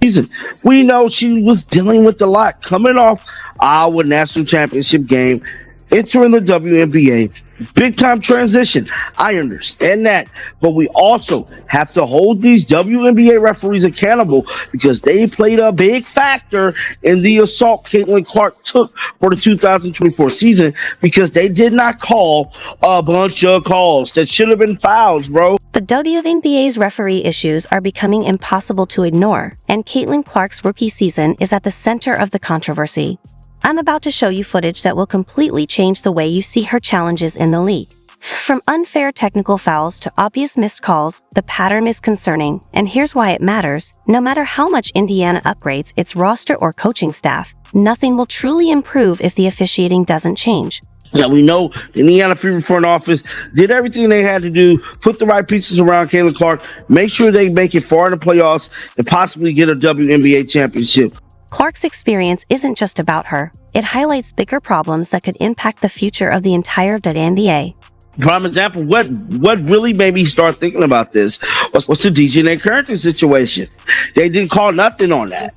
season. We know she was dealing with a lot coming off our national championship game, entering the WNBA. Big time transition. I understand that. But we also have to hold these WNBA referees accountable because they played a big factor in the assault Caitlin Clark took for the 2024 season because they did not call a bunch of calls that should have been fouls, bro. The WNBA's referee issues are becoming impossible to ignore, and Caitlin Clark's rookie season is at the center of the controversy. I'm about to show you footage that will completely change the way you see her challenges in the league. From unfair technical fouls to obvious missed calls, the pattern is concerning, and here's why it matters. No matter how much Indiana upgrades its roster or coaching staff, nothing will truly improve if the officiating doesn't change. Yeah, we know the Indiana Fever front office did everything they had to do, put the right pieces around Caitlin Clark, make sure they make it far in the playoffs, and possibly get a WNBA championship. Clark's experience isn't just about her. It highlights bigger problems that could impact the future of the entire WNBA. Prime example, what really made me start thinking about this was the DJ Currington situation. They didn't call nothing on that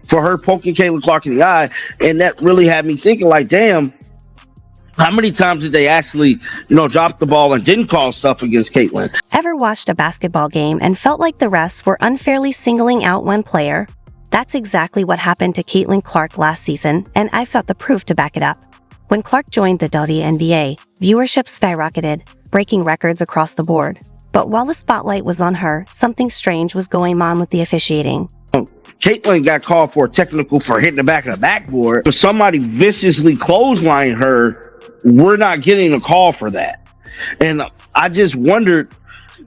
for her poking Caitlin Clark in the eye, and that really had me thinking like, damn, how many times did they actually, drop the ball and didn't call stuff against Caitlin? Ever watched a basketball game and felt like the refs were unfairly singling out one player? That's exactly what happened to Caitlin Clark last season, and I've got the proof to back it up. When Clark joined the WNBA, viewership skyrocketed, breaking records across the board. But while the spotlight was on her, something strange was going on with the officiating. Caitlin got called for a technical for hitting the back of the backboard, but somebody viciously clotheslined her. We're not getting a call for that. And I just wondered,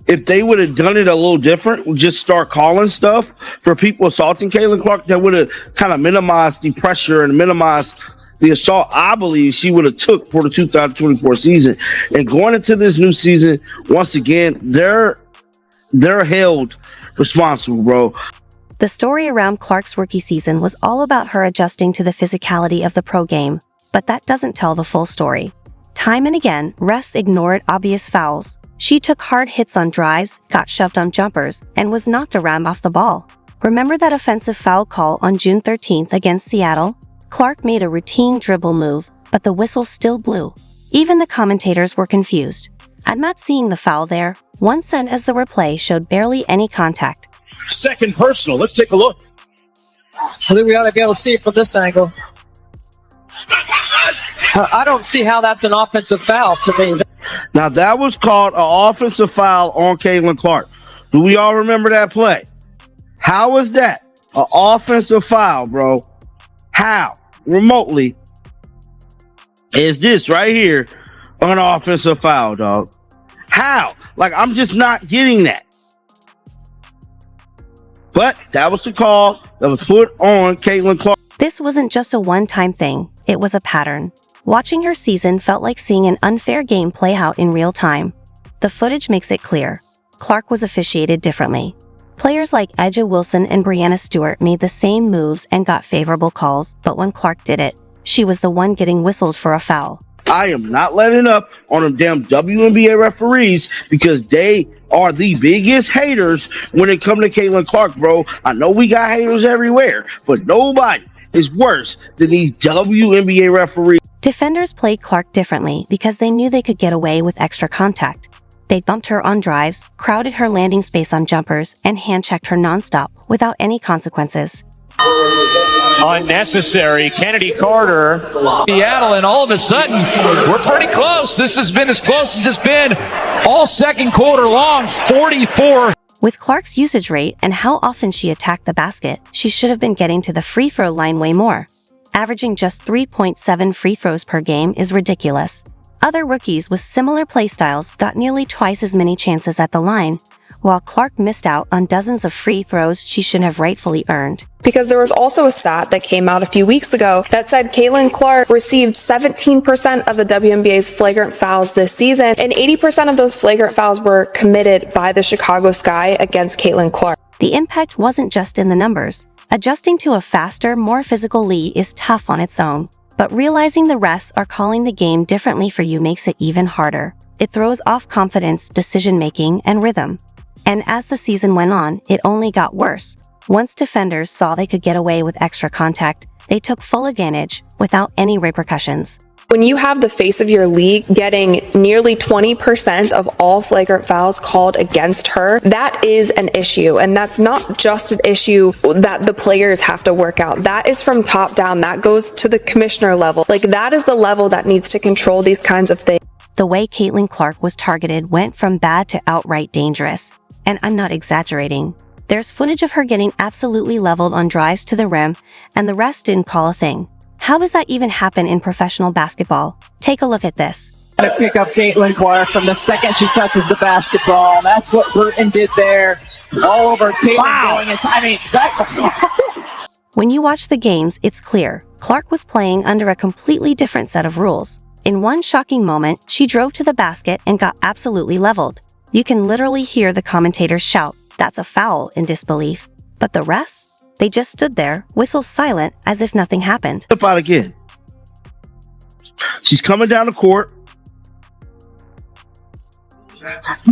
if they would have done it a little different, just start calling stuff for people assaulting Caitlin Clark, that would have kind of minimized the pressure and minimized the assault I believe she would have took for the 2024 season. And going into this new season, once again, they're held responsible, bro. The story around Clark's rookie season was all about her adjusting to the physicality of the pro game, but that doesn't tell the full story. Time and again, refs ignored obvious fouls. She took hard hits on drives, got shoved on jumpers, and was knocked around off the ball. Remember that offensive foul call on June 13th against Seattle? Clark made a routine dribble move, but the whistle still blew. Even the commentators were confused. I'm not seeing the foul there. One said as the replay showed barely any contact. Second personal. Let's take a look. I think we ought to be able to see it from this angle. I don't see how that's an offensive foul to me. Now, that was called an offensive foul on Caitlin Clark. Do we all remember that play? How was that an offensive foul, bro? How remotely is this right here an offensive foul, dog? How? Like, I'm just not getting that. But that was the call that was put on Caitlin Clark. This wasn't just a one-time thing. It was a pattern. Watching her season felt like seeing an unfair game play out in real time. The footage makes it clear. Clark was officiated differently. Players like Aja Wilson and Brianna Stewart made the same moves and got favorable calls, but when Clark did it, she was the one getting whistled for a foul. I am not letting up on them damn WNBA referees because they are the biggest haters when it comes to Caitlin Clark, bro. I know we got haters everywhere, but nobody is worse than these WNBA referees. Defenders played Clark differently because they knew they could get away with extra contact. They bumped her on drives, crowded her landing space on jumpers, and hand-checked her nonstop without any consequences. Unnecessary. Kennedy Carter. Seattle, and all of a sudden, we're pretty close. This has been as close as it's been all second quarter long, 44. With Clark's usage rate and how often she attacked the basket, she should have been getting to the free throw line way more. Averaging just 3.7 free throws per game is ridiculous. Other rookies with similar playstyles got nearly twice as many chances at the line, while Clark missed out on dozens of free throws she should have rightfully earned. Because there was also a stat that came out a few weeks ago that said Caitlin Clark received 17% of the WNBA's flagrant fouls this season, and 80% of those flagrant fouls were committed by the Chicago Sky against Caitlin Clark. The impact wasn't just in the numbers. Adjusting to a faster, more physical league is tough on its own. But realizing the refs are calling the game differently for you makes it even harder. It throws off confidence, decision-making, and rhythm. And as the season went on, it only got worse. Once defenders saw they could get away with extra contact, they took full advantage without any repercussions. When you have the face of your league getting nearly 20% of all flagrant fouls called against her, that is an issue. And that's not just an issue that the players have to work out. That is from top down. That goes to the commissioner level. Like, that is the level that needs to control these kinds of things. The way Caitlin was targeted went from bad to outright dangerous. And I'm not exaggerating. There's footage of her getting absolutely leveled on drives to the rim, and the rest didn't call a thing. How does that even happen in professional basketball? Take a look at this. To pick up Caitlin Clark from the second she touches the basketball. That's what Burton did there. All over Caitlin going inside. I mean, that's a... When you watch the games, it's clear. Clark was playing under a completely different set of rules. In one shocking moment, she drove to the basket and got absolutely leveled. You can literally hear the commentators shout, "That's a foul," in disbelief. But the rest? They just stood there, whistles silent, as if nothing happened. Step out again. She's coming down the court.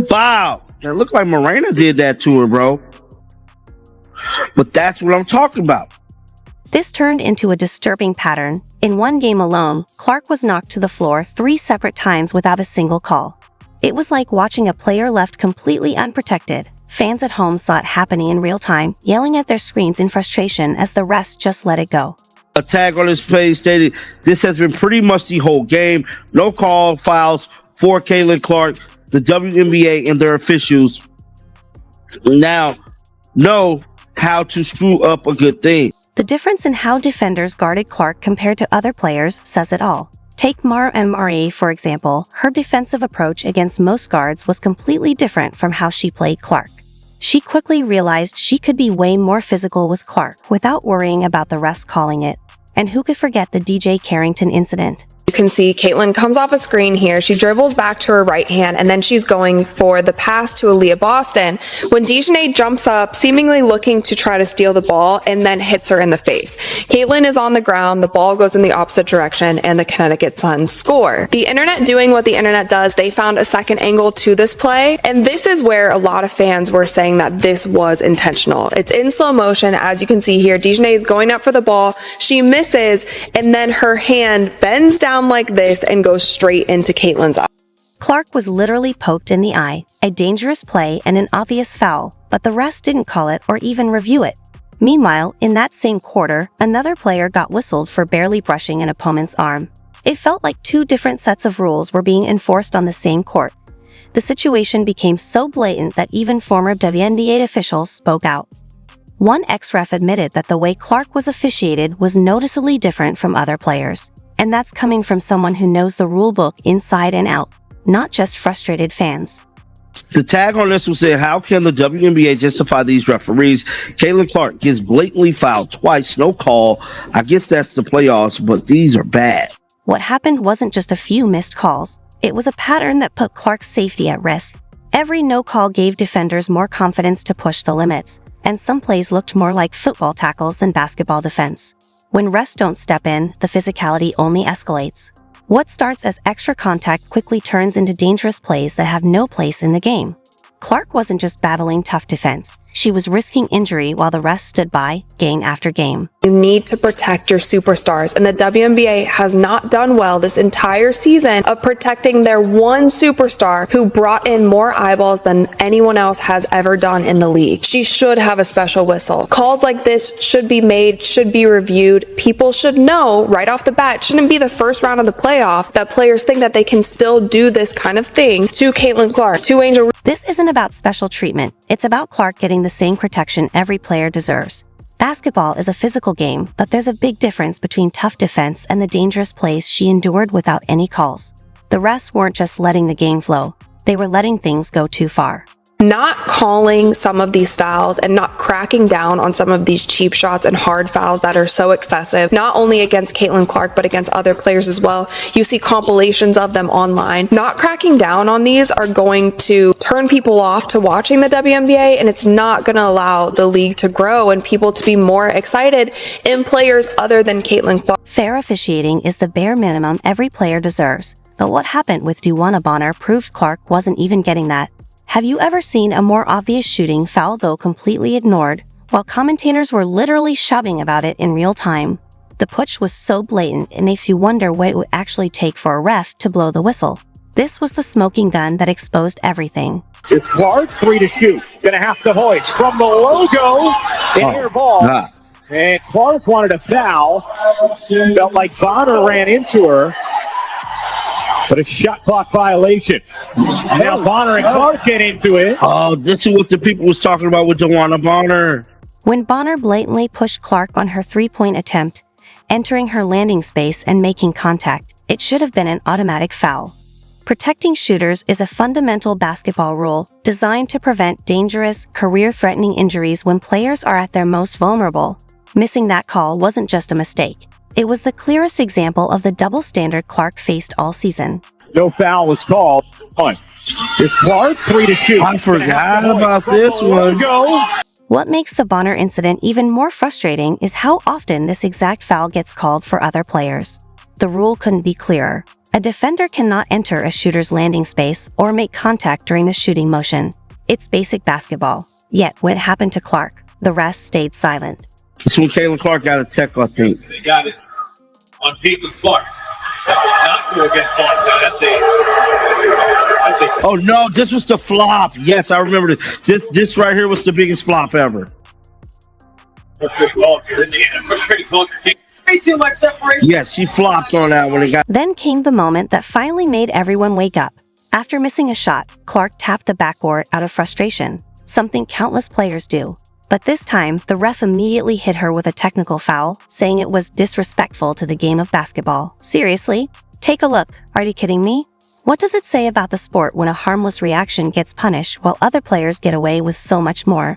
Wow. It looked like Morena did that to her, bro. But that's what I'm talking about. This turned into a disturbing pattern. In one game alone, Clark was knocked to the floor 3 separate times without a single call. It was like watching a player left completely unprotected. Fans at home saw it happening in real time, yelling at their screens in frustration as the refs just let it go. A tag on this page stated, "This has been pretty much the whole game. No call fouls for Caitlin Clark. The WNBA and their officials now know how to screw up a good thing." The difference in how defenders guarded Clark compared to other players says it all. Take Mara Marie, for example. Her defensive approach against most guards was completely different from how she played Clark. She quickly realized she could be way more physical with Clark without worrying about the refs calling it. And who could forget the DJ Carrington incident? You can see Caitlin comes off a screen here. She dribbles back to her right hand, and then she's going for the pass to Aaliyah Boston when Dejanay jumps up, seemingly looking to try to steal the ball, and then hits her in the face. Caitlin is on the ground, the ball goes in the opposite direction, and the Connecticut Sun score. The internet doing what the internet does, they found a second angle to this play, and this is where a lot of fans were saying that this was intentional. It's in slow motion, as you can see here. Dejanay is going up for the ball, she misses, and then her hand bends down like this and goes straight into Caitlin's eye. Clark was literally poked in the eye, a dangerous play and an obvious foul, but the refs didn't call it or even review it. Meanwhile, in that same quarter, another player got whistled for barely brushing an opponent's arm. It felt like 2 different sets of rules were being enforced on the same court. The situation became so blatant that even former WNBA officials spoke out. One ex-ref admitted that the way Clark was officiated was noticeably different from other players. And that's coming from someone who knows the rule book inside and out, not just frustrated fans. The tag on this will say, "How can the WNBA justify these referees? Caitlin Clark gets blatantly fouled twice, no call. I guess that's the playoffs, but these are bad." What happened wasn't just a few missed calls. It was a pattern that put Clark's safety at risk. Every no call gave defenders more confidence to push the limits, and some plays looked more like football tackles than basketball defense. When refs don't step in, the physicality only escalates. What starts as extra contact quickly turns into dangerous plays that have no place in the game. Clark wasn't just battling tough defense. She was risking injury while the refs stood by, game after game. You need to protect your superstars, and the WNBA has not done well this entire season of protecting their one superstar who brought in more eyeballs than anyone else has ever done in the league. She should have a special whistle. Calls like this should be made, should be reviewed. People should know right off the bat, it shouldn't be the first round of the playoff that players think that they can still do this kind of thing to Caitlin Clark, to Angel. This isn't about special treatment. It's about Clark getting the same protection every player deserves. Basketball is a physical game, but there's a big difference between tough defense and the dangerous plays she endured without any calls. The refs weren't just letting the game flow, they were letting things go too far. Not calling some of these fouls and not cracking down on some of these cheap shots and hard fouls that are so excessive, not only against Caitlin Clark, but against other players as well. You see compilations of them online. Not cracking down on these are going to turn people off to watching the WNBA, and it's not going to allow the league to grow and people to be more excited in players other than Caitlin Clark. Fair officiating is the bare minimum every player deserves. But what happened with Duwana Bonner proved Clark wasn't even getting that. Have you ever seen a more obvious shooting foul go completely ignored, while commentators were literally shouting about it in real time. The push was so blatant it makes you wonder what it would actually take for a ref to blow the whistle. This was the smoking gun that exposed everything. It's Clark, 3 to shoot. Gonna have to hoist from the logo. An air ball. And Clark wanted a foul. Felt like Bonner ran into her. But a shot clock violation. Now Bonner and Clark get into it. Oh, this is what the people was talking about with DeWanna Bonner. When Bonner blatantly pushed Clark on her three-point attempt, entering her landing space and making contact, it should have been an automatic foul. Protecting shooters is a fundamental basketball rule designed to prevent dangerous, career-threatening injuries when players are at their most vulnerable. Missing that call wasn't just a mistake. It was the clearest example of the double standard Clark faced all season. No foul was called. It's Clark, 3 to shoot. I forgot about this one. What makes the Bonner incident even more frustrating is how often this exact foul gets called for other players. The rule couldn't be clearer. A defender cannot enter a shooter's landing space or make contact during the shooting motion. It's basic basketball. Yet, when it happened to Clark, the rest stayed silent. This when Caitlin Clark got a tech, I think. They got it on Caitlin Clark. That would not go against Boston. That's a. Oh no, this was the flop. Yes, I remember this. This right here was the biggest flop ever. Frustrating ball here. Frustrating ball. Way too much separation. Yes, she flopped on that when it got. Then came the moment that finally made everyone wake up. After missing a shot, Clark tapped the backboard out of frustration, something countless players do. But this time, the ref immediately hit her with a technical foul, saying it was disrespectful to the game of basketball. Seriously? Take a look. Are you kidding me? What does it say about the sport when a harmless reaction gets punished while other players get away with so much more?